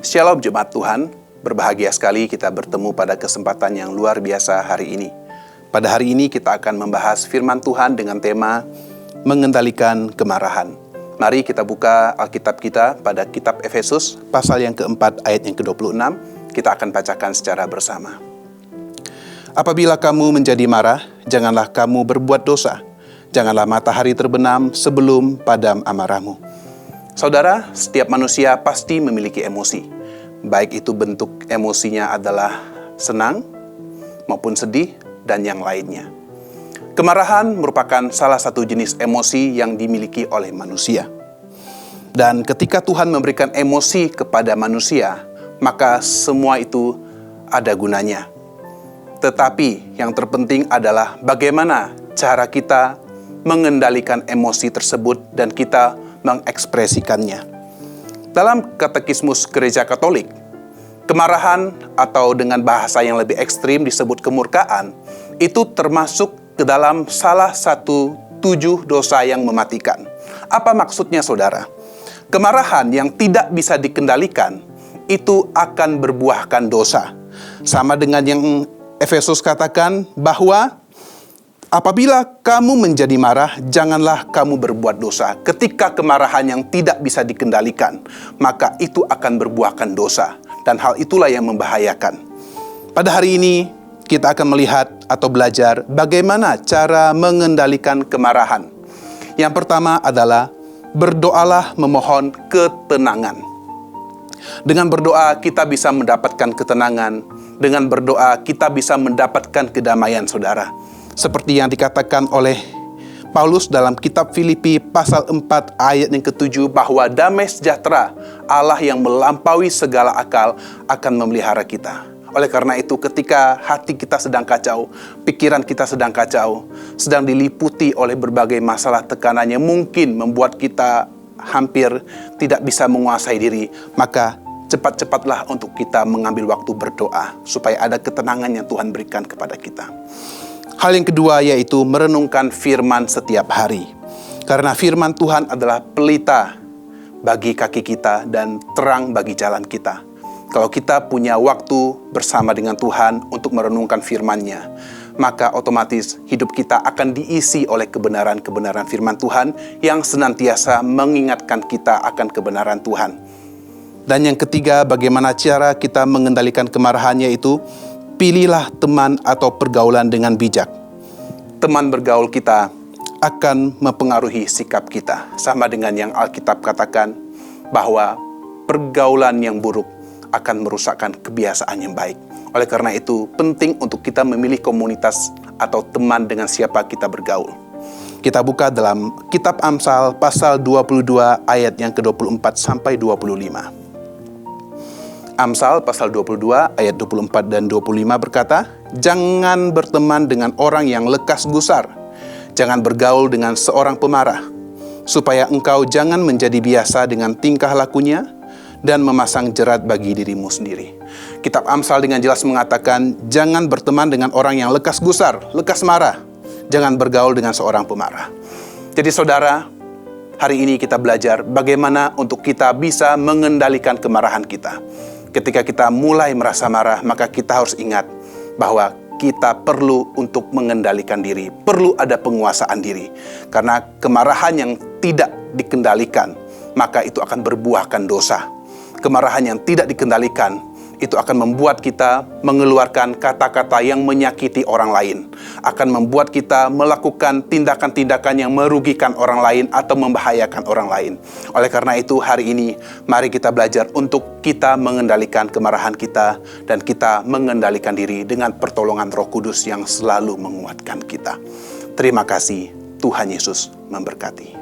Shalom Jemaat Tuhan, berbahagia sekali kita bertemu pada kesempatan yang luar biasa hari ini. Pada hari ini kita akan membahas firman Tuhan dengan tema mengendalikan kemarahan. Mari kita buka Alkitab kita pada kitab Efesus, pasal yang keempat ayat yang ke-26. Kita akan bacakan secara bersama. Apabila kamu menjadi marah, janganlah kamu berbuat dosa. Janganlah matahari terbenam sebelum padam amarahmu. Saudara, setiap manusia pasti memiliki emosi. Baik itu bentuk emosinya adalah senang, maupun sedih, dan yang lainnya. Kemarahan merupakan salah satu jenis emosi yang dimiliki oleh manusia. Dan ketika Tuhan memberikan emosi kepada manusia, maka semua itu ada gunanya. Tetapi yang terpenting adalah bagaimana cara kita mengendalikan emosi tersebut dan kita mengekspresikannya. Dalam katekismus Gereja Katolik, kemarahan atau dengan bahasa yang lebih ekstrim disebut kemurkaan, itu termasuk ke dalam salah satu 7 dosa yang mematikan. Apa maksudnya, saudara? Kemarahan yang tidak bisa dikendalikan itu akan berbuahkan dosa. Sama dengan yang Efesus katakan bahwa apabila kamu menjadi marah, janganlah kamu berbuat dosa. Ketika kemarahan yang tidak bisa dikendalikan, maka itu akan berbuahkan dosa. Dan hal itulah yang membahayakan. Pada hari ini, kita akan melihat atau belajar bagaimana cara mengendalikan kemarahan. Yang pertama adalah berdoalah memohon ketenangan. Dengan berdoa, kita bisa mendapatkan ketenangan. Dengan berdoa, kita bisa mendapatkan kedamaian, saudara. Seperti yang dikatakan oleh Paulus dalam kitab Filipi pasal 4 ayat yang ke-7 bahwa damai sejahtera Allah yang melampaui segala akal akan memelihara kita. Oleh karena itu ketika hati kita sedang kacau, pikiran kita sedang kacau, sedang diliputi oleh berbagai masalah tekanan yang mungkin membuat kita hampir tidak bisa menguasai diri, maka cepat-cepatlah untuk kita mengambil waktu berdoa supaya ada ketenangan yang Tuhan berikan kepada kita. Hal yang kedua yaitu merenungkan firman setiap hari. Karena firman Tuhan adalah pelita bagi kaki kita dan terang bagi jalan kita. Kalau kita punya waktu bersama dengan Tuhan untuk merenungkan firman-Nya, maka otomatis hidup kita akan diisi oleh kebenaran-kebenaran firman Tuhan yang senantiasa mengingatkan kita akan kebenaran Tuhan. Dan yang ketiga, bagaimana cara kita mengendalikan kemarahan, yaitu pilihlah teman atau pergaulan dengan bijak. Teman bergaul kita akan mempengaruhi sikap kita. Sama dengan yang Alkitab katakan bahwa pergaulan yang buruk akan merusakkan kebiasaan yang baik. Oleh karena itu, penting untuk kita memilih komunitas atau teman dengan siapa kita bergaul. Kita buka dalam kitab Amsal pasal 22 ayat yang ke-24 sampai 25. Amsal pasal 22 ayat 24 dan 25 berkata, jangan berteman dengan orang yang lekas gusar. Jangan bergaul dengan seorang pemarah, supaya engkau jangan menjadi biasa dengan tingkah lakunya dan memasang jerat bagi dirimu sendiri. Kitab Amsal dengan jelas mengatakan, jangan berteman dengan orang yang lekas gusar, lekas marah. Jangan bergaul dengan seorang pemarah. Jadi saudara, hari ini kita belajar bagaimana untuk kita bisa mengendalikan kemarahan kita. Ketika kita mulai merasa marah, maka kita harus ingat bahwa kita perlu untuk mengendalikan diri. Perlu ada penguasaan diri. Karena kemarahan yang tidak dikendalikan, maka itu akan berbuahkan dosa. Kemarahan yang tidak dikendalikan, itu akan membuat kita mengeluarkan kata-kata yang menyakiti orang lain. Akan membuat kita melakukan tindakan-tindakan yang merugikan orang lain atau membahayakan orang lain. Oleh karena itu hari ini, mari kita belajar untuk kita mengendalikan kemarahan kita dan kita mengendalikan diri dengan pertolongan Roh Kudus yang selalu menguatkan kita. Terima kasih, Tuhan Yesus memberkati.